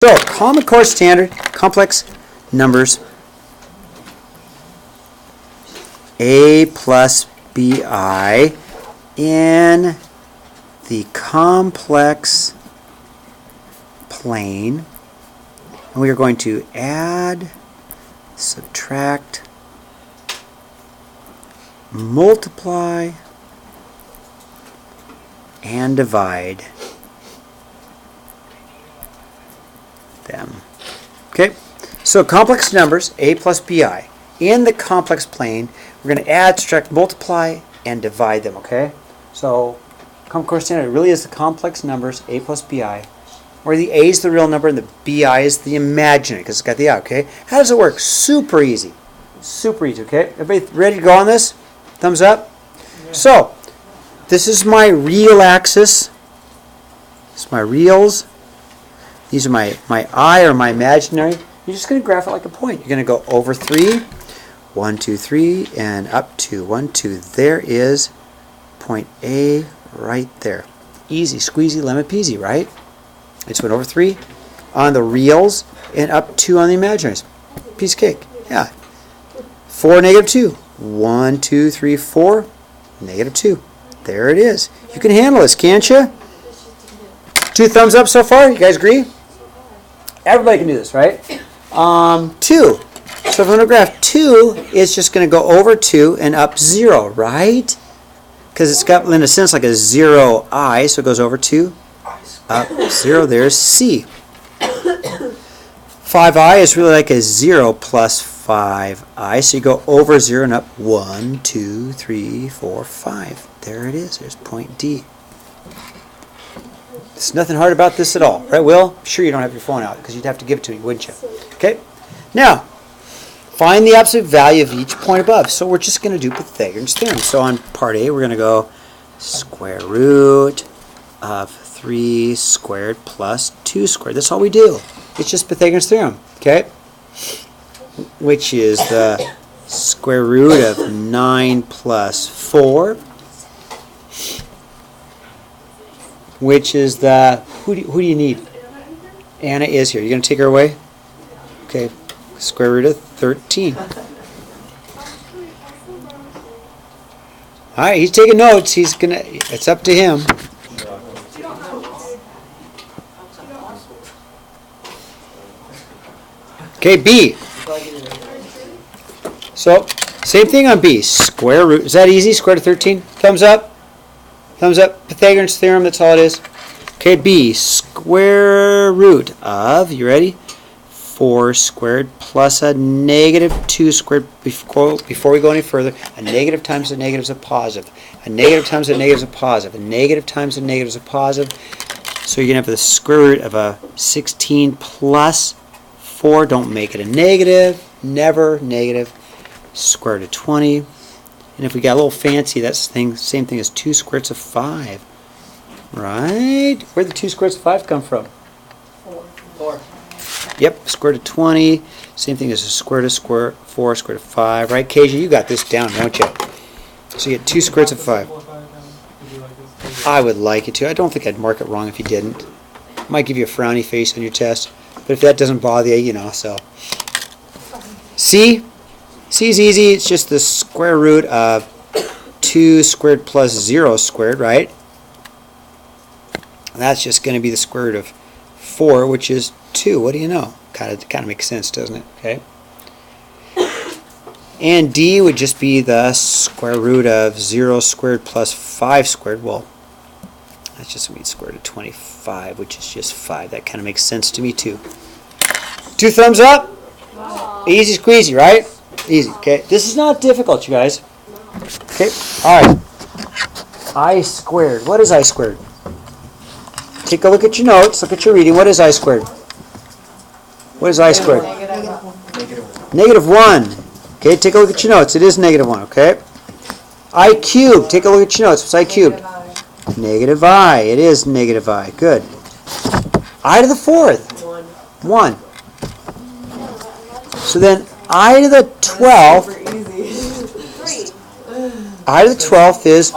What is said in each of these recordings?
So, Common Core Standard, complex numbers, a plus bi in the complex plane. And we are going to add, subtract, multiply, and divide them. Okay, so complex numbers, a plus bi, in the complex plane, we're going to add, subtract, multiply, and divide them, okay? So, Common Core Standard really is the complex numbers, a plus bi, where the a is the real number and the bi is the imaginary, because it's got the I, okay? How does it work? Super easy. Super easy, okay? Everybody ready to go on this? Thumbs up? Yeah. So, this is my real axis. This is my reals. These are my I or my imaginary. You're just going to graph it like a point. You're going to go over 3, 1, 2, 3, and up to 1, 2. There is point A right there. Easy, squeezy, lemon peasy, right? I just went over 3 on the reals and up 2 on the imaginaries. Piece of cake. Yeah. 4, negative 2. 1, 2, 3, 4, negative 2. There it is. You can handle this, can't you? 2 thumbs up so far. You guys agree? Everybody can do this, right? 2. So if I'm going to graph 2, it's just going to go over 2 and up 0, right? Because it's got, in a sense, like a 0i, so it goes over 2, up 0. There's C. 5i is really like a 0 plus 5i, so you go over 0 and up 1, 2, 3, 4, 5. There it is. There's point D. There's nothing hard about this at all, right, Will? I'm sure you don't have your phone out because you'd have to give it to me, wouldn't you? Okay. Now, find the absolute value of each point above. So we're just going to do Pythagorean's theorem. So on part A, we're going to go square root of 3 squared plus 2 squared. That's all we do. It's just Pythagorean's theorem, okay? Which is the square root of 9 plus 4. Which is the, who do you need? Anna is here. You're going to take her away? Okay. Square root of 13. All right, he's taking notes. He's going to, it's up to him. Okay, B. So, same thing on B. Square root. Is that easy? Square root of 13? Thumbs up. Thumbs up. Pythagorean's theorem, that's all it is. Okay, B, square root of, you ready? 4 squared plus a negative 2 squared. Before we go any further, a negative times a negative is a positive. A negative times a negative is a positive. A negative times a negative is a positive. So you're going to have the square root of a 16 plus 4. Don't make it a negative. Never negative. Square root of 20. And if we got a little fancy, that's the same thing as 2 square roots of 5. Right? Where'd the 2 square roots of 5 come from? 4. Yep, square root of 20. Same thing as a square root of 4, square root of 5. Right, Kasia? You got this down, don't you? So you get 2 square roots of 5. I would like you to. I don't think I'd mark it wrong if you didn't. Might give you a frowny face on your test. But if that doesn't bother you, you know, so. C? C is easy. It's just the square root of 2 squared plus 0 squared, right? And that's just going to be the square root of 4, which is 2. What do you know? Kind of makes sense, doesn't it? Okay. And D would just be the square root of 0 squared plus 5 squared. Well, that's just going to be square root of 25, which is just 5. That kind of makes sense to me, too. 2 thumbs up. Easy squeezy, right? Easy, okay? This is not difficult, you guys. Okay, all right. I squared. What is I squared? Take a look at your notes. Look at your reading. What is I squared? What is I squared? Negative 1. Okay, take a look at your notes. It is negative 1, okay? I cubed. Take a look at your notes. What's I cubed? Negative I. It is negative I. Good. I to the 4th. 1. So then I to the 12th, I to the 12th is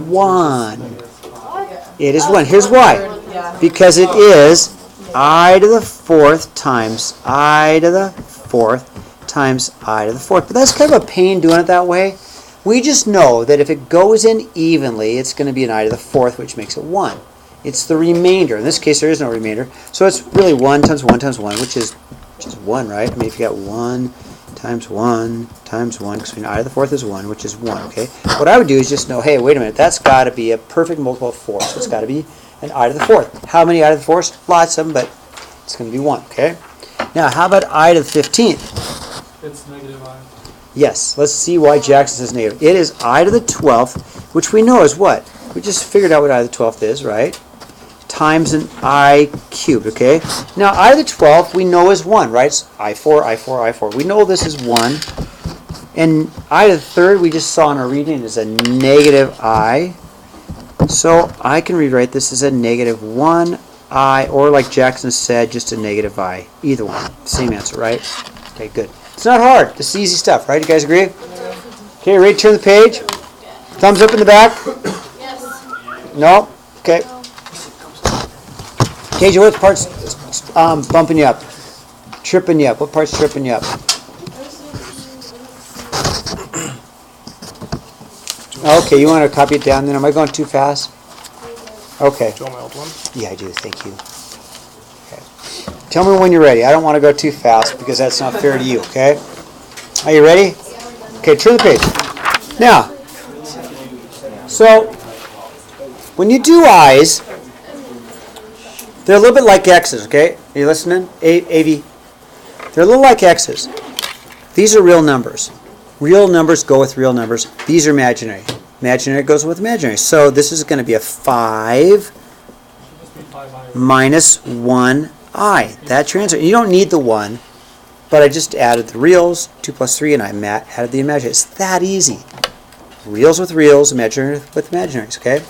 1. It is 1. Here's why. Because it is I to the fourth times I to the fourth times I to the fourth. But that's kind of a pain doing it that way. We just know that if it goes in evenly, it's going to be an I to the fourth, which makes it 1. It's the remainder. In this case, there is no remainder. So it's really 1 times 1 times 1, which is 1, right? I mean, if you got 1 times 1 times 1, because we know I to the fourth is 1, which is 1, okay? What I would do is just know, hey, wait a minute, that's got to be a perfect multiple of 4, so it's got to be an I to the fourth. How many I to the fourths? Lots of them, but it's going to be 1, okay? Now, how about I to the 15th? It's negative I. Yes, let's see why Jackson says negative. It is I to the 12th, which we know is what? We just figured out what I to the 12th is, right? Times an I cubed, okay? Now, I to the 12th we know is 1, right? It's I4, I4, I4. We know this is 1. And I to the third we just saw in our reading is a negative I. So I can rewrite this as a negative 1I, or like Jackson said, just a negative I. Either one. Same answer, right? Okay, good. It's not hard. This is easy stuff, right? You guys agree? Okay, ready to turn the page? Thumbs up in the back? Yes. No? Okay. KJ, what part's bumping you up? Tripping you up? What part's tripping you up? Okay, you want to copy it down then? Am I going too fast? Okay. Do you want my old one? Yeah, I do. Thank you. Okay. Tell me when you're ready. I don't want to go too fast because that's not fair to you, okay? Are you ready? Okay, turn the page. Now, so when you do I's, they're a little bit like X's, okay? Are you listening? AV. They're a little like X's. These are real numbers. Real numbers go with real numbers. These are imaginary. Imaginary goes with imaginary. So this is going to be a 5 minus 1i. That's your answer. You don't need the 1, but I just added the reals, 2 plus 3, and I added the imaginary. It's that easy. Reals with reals, imaginary with imaginaries, okay?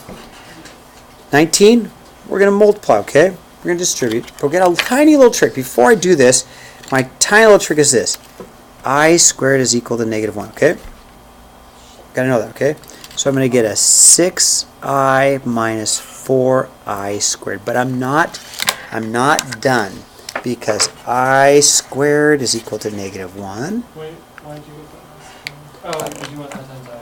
19, we're going to multiply, okay? We're going to distribute. But we'll get a tiny little trick. Before I do this, my tiny little trick is this. I squared is equal to negative 1, okay? Got to know that, okay? So I'm going to get a 6i minus 4i squared. But I'm not done, because I squared is equal to negative 1. Wait, why did you get that? Oh, because you want that times I.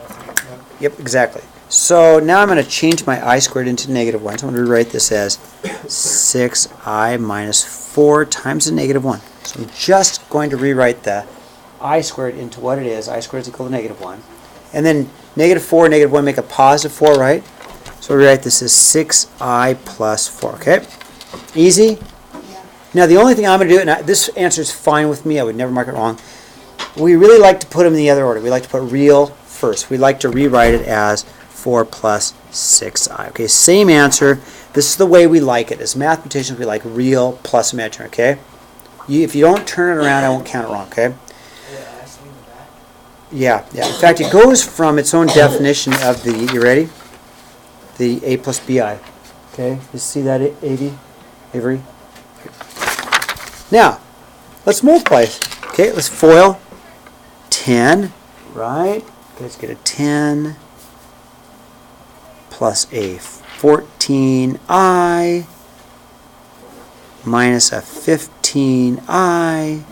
Yep, exactly. So now I'm going to change my I squared into negative 1. So I'm going to rewrite this as 6i minus 4 times the negative 1. So I'm just going to rewrite the I squared into what it is. I squared is equal to negative 1. And then negative 4 and negative 1 make a positive 4, right? So we write this as 6i plus 4, okay? Easy? Yeah. Now the only thing I'm going to do, and this answer is fine with me, I would never mark it wrong, we really like to put them in the other order. We like to put real first. We like to rewrite it as 4 plus 6i. Okay, same answer. This is the way we like it. As mathematicians, we like real plus imaginary, okay? If you don't turn it around, I won't count it wrong, okay? Yeah. In fact, it goes from its own definition of the, you ready? The a plus bi. Okay, you see that, Avery? Now, let's multiply. Okay, let's FOIL 10, right? Okay, let's get a 10 plus a 14i minus a 15i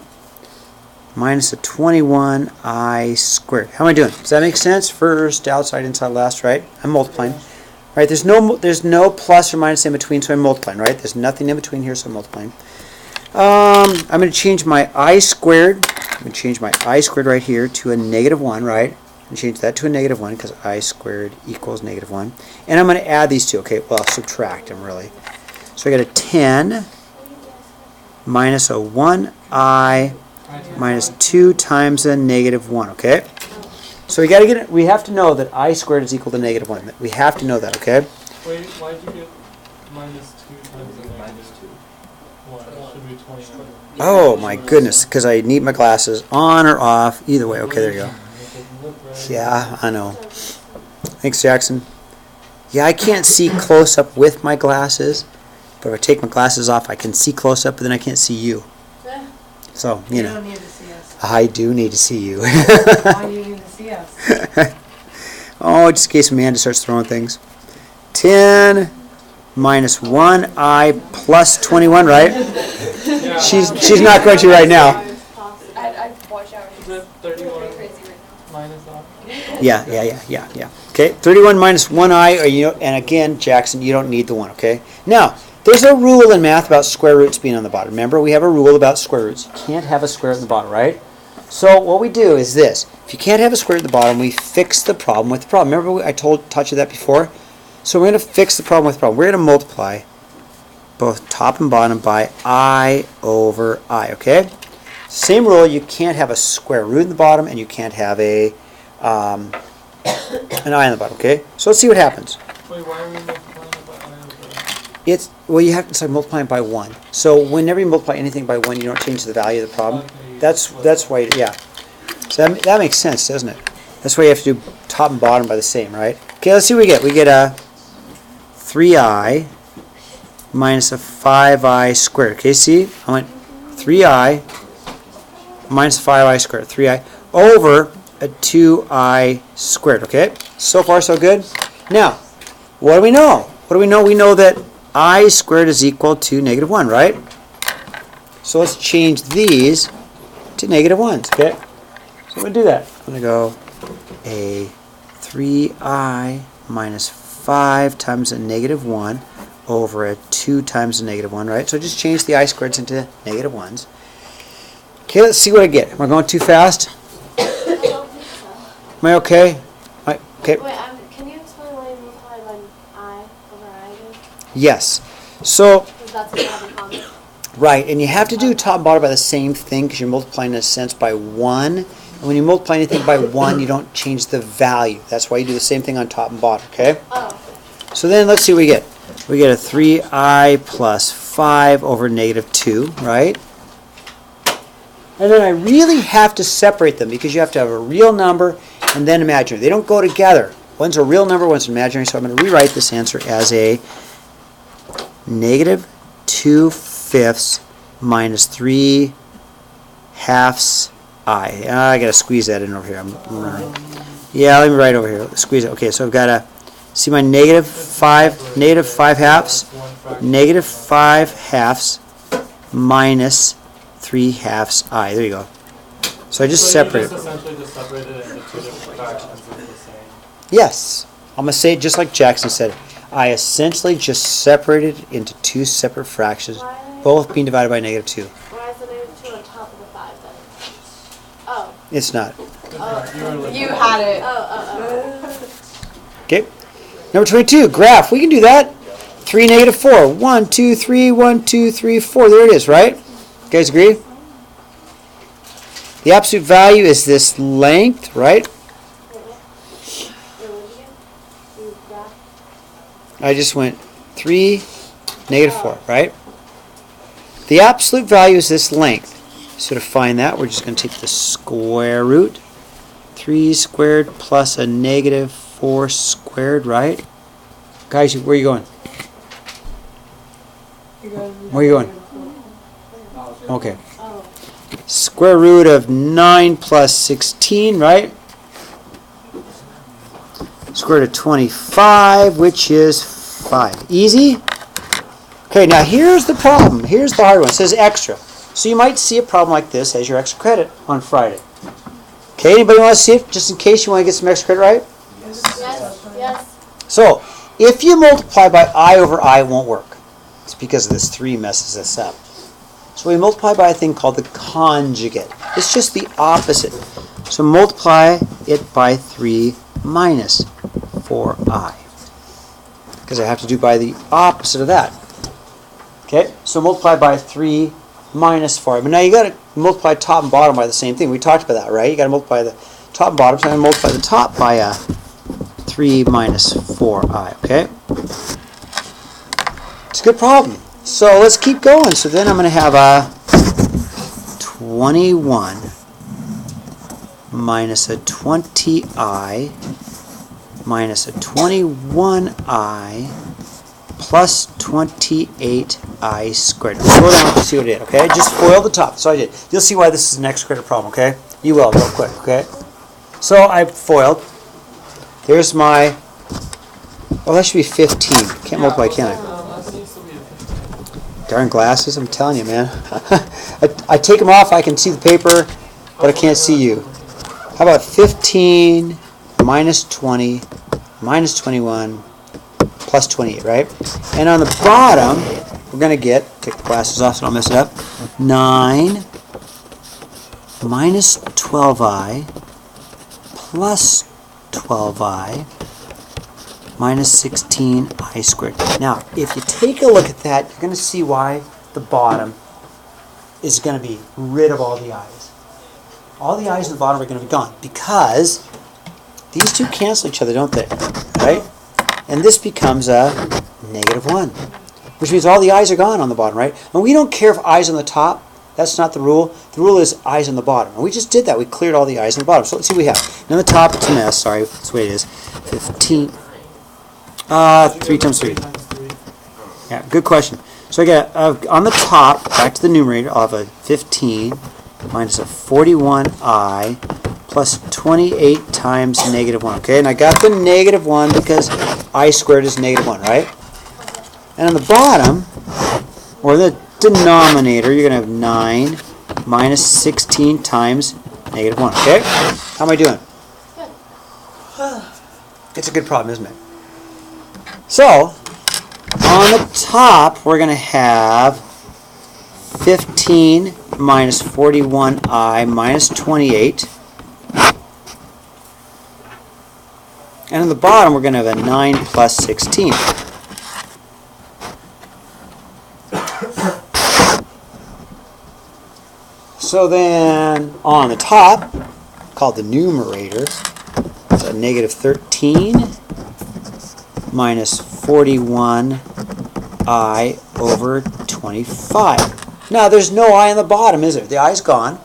minus a 21i squared. How am I doing? Does that make sense? First, outside, inside, last, right? I'm multiplying. Right? There's no plus or minus in between, so I'm multiplying, right? There's nothing in between here, so I'm multiplying. I'm going to change my I squared. I'm going to change my I squared right here to a negative 1, right? And change that to a negative 1 because I squared equals negative 1. And I'm going to add these two. Okay, well, I'll subtract them, really. So I got a 10 minus a 1i minus 2 times a negative 1, okay? So we got to get it. We have to know that I squared is equal to negative 1. We have to know that, okay? Wait, why did you get minus 2 times the minus 2? What? It should be 29. Oh my goodness, because I need my glasses on or off. Either way, okay, there you go. Yeah, I know. Thanks, Jackson. Yeah, I can't see close up with my glasses, but if I take my glasses off, I can see close up, but then I can't see you. So, you know. don't need to see us. I do need to see you. Why do you need to see us? Oh, just in case Amanda starts throwing things. 10 minus 1i plus 21, right? Yeah. She's not going to right now. I'd watch out. Is that 31 Crazy right now. minus that? Yeah. Okay, 31 minus 1i, or and again, Jackson, you don't need the 1, okay? Now, there's a rule in math about square roots being on the bottom. Remember, we have a rule about square roots. You can't have a square root at the bottom, right? So what we do is this. If you can't have a square root at the bottom, we fix the problem with the problem. Remember I taught you that before? So we're going to fix the problem with the problem. We're going to multiply both top and bottom by I over I, okay? Same rule, you can't have a square root in the bottom, and you can't have an I in the bottom, okay? So let's see what happens. Wait, why are we multiplying it by I over? Well, you have to start multiplying by 1. So whenever you multiply anything by 1, you don't change the value of the problem. Okay. That's why, yeah. So that makes sense, doesn't it? That's why you have to do top and bottom by the same, right? Okay, let's see what we get. We get a 3i minus a 5i squared. Okay, see? I went 3i minus 5i squared. 3i over a 2i squared. Okay? So far, so good? Now, what do we know? What do we know? We know that I squared is equal to negative 1, right? So let's change these to negative 1s, okay? So I'm going to do that. I'm going to go a 3i minus 5 times a negative 1 over a 2 times a negative 1, right? So just change the I squareds into negative 1s. Okay, let's see what I get. Am I going too fast? Am I okay? Okay. Wait, can you explain why you multiply by I over I again? Yes. So, Because that's what you have in common. right, and you have to do top and bottom by the same thing because you're multiplying in a sense by 1. And when you multiply anything by 1, you don't change the value. That's why you do the same thing on top and bottom, okay? Oh. So then let's see what we get. We get a 3i plus 5 over negative 2, right? And then I really have to separate them because you have to have a real number and then imaginary. They don't go together. One's a real number, one's imaginary. So I'm going to rewrite this answer as a negative 2/5 minus 3/2 I. I got to squeeze that in over here. Yeah, let me write over here. Squeeze it. Okay, so I've got to see my negative 5 halves, negative 5 halves minus 3/2 I. There you go. So I just separate So you it. just essentially just separated it into two different fractions of the same. Yes. I'm going to say it just like Jackson said. I essentially just separated it into two separate fractions, both being divided by negative 2. Why is the negative 2 on top of the 5 then? Oh. It's not. You had it. Okay. Number 22, graph. We can do that. 3, negative 4. 1, 2, 3, 1, 2, 3, 4. There it is, right? You guys agree? The absolute value is this length, right? I just went 3, negative 4, right? The absolute value is this length. So to find that, we're just going to take the square root. 3 squared plus a negative 4 squared, right? Guys, where are you going? Where are you going? Okay. Square root of 9 plus 16, right? Square root of 25, which is 5. Easy? Okay, now here's the problem. Here's the hard one. It says extra. So you might see a problem like this as your extra credit on Friday. Okay, anybody want to see it just in case you want to get some extra credit right? Yes. So, if you multiply by I over I, it won't work. It's because this 3 messes this up. So we multiply by a thing called the conjugate. It's just the opposite. So multiply it by 3 minus 4i. Because I have to do by the opposite of that. Okay, so multiply by 3 minus 4. But now you got to multiply top and bottom by the same thing. We talked about that, right? You got to multiply the top and bottom. So I'm going to multiply the top by 3 minus 4i, okay? It's a good problem. So let's keep going. So then I'm going to have a 21 minus a 20i minus a 21i plus 28i squared. Let's go down and see what I did, okay? Just FOIL the top. So I did. You'll see why this is an extra credit problem, okay? You will, real quick, okay? So I FOILed. Here's my, well, that should be 15. Can't multiply, can I? Darn glasses, I'm telling you, man. I take them off, I can see the paper, but I can't see you. How about 15 minus 20 minus 21 plus 28, right? And on the bottom, we're going to get, take the glasses off so I don't mess it up, 9 minus 12i plus 12i minus 16i squared. Now, if you take a look at that, you're going to see why the bottom is going to be rid of all the i's. All the i's in the bottom are going to be gone because these two cancel each other, don't they? Right? And this becomes a -1, which means all the i's are gone on the bottom, right? And we don't care if i's on the top. That's not the rule. The rule is i's on the bottom. And we just did that. We cleared all the i's on the bottom. So let's see what we have. And on the top, it's a mess. Sorry, that's the way it is. 15. 3 times 3. Yeah, good question. So I got, on the top, back to the numerator, I'll have a 15 minus a 41i plus 28 times -1. Okay, and I got the -1 because I squared is -1, right? And on the bottom, or the denominator, you're going to have 9 minus 16 times -1. Okay? How am I doing? It's a good problem, isn't it? So, on the top, we're going to have 15 minus 41i minus 28. And on the bottom, we're going to have a 9 plus 16. So then, on the top, called the numerator, it's a -13 minus 41i over 25. Now, there's no i on the bottom, is there? The i's gone.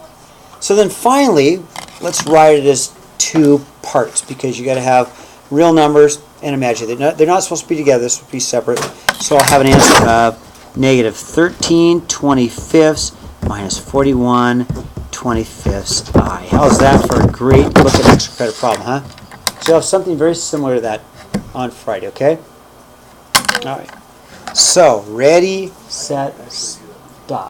So then finally, let's write it as two parts because you got to have real numbers and imaginary. They're not supposed to be together. They're supposed to be separate. So I'll have an answer of -13/25 minus 41/25 I. How's that for a great look at extra credit problem, huh? So you'll have something very similar to that on Friday, okay? All right. So, ready, set, stop.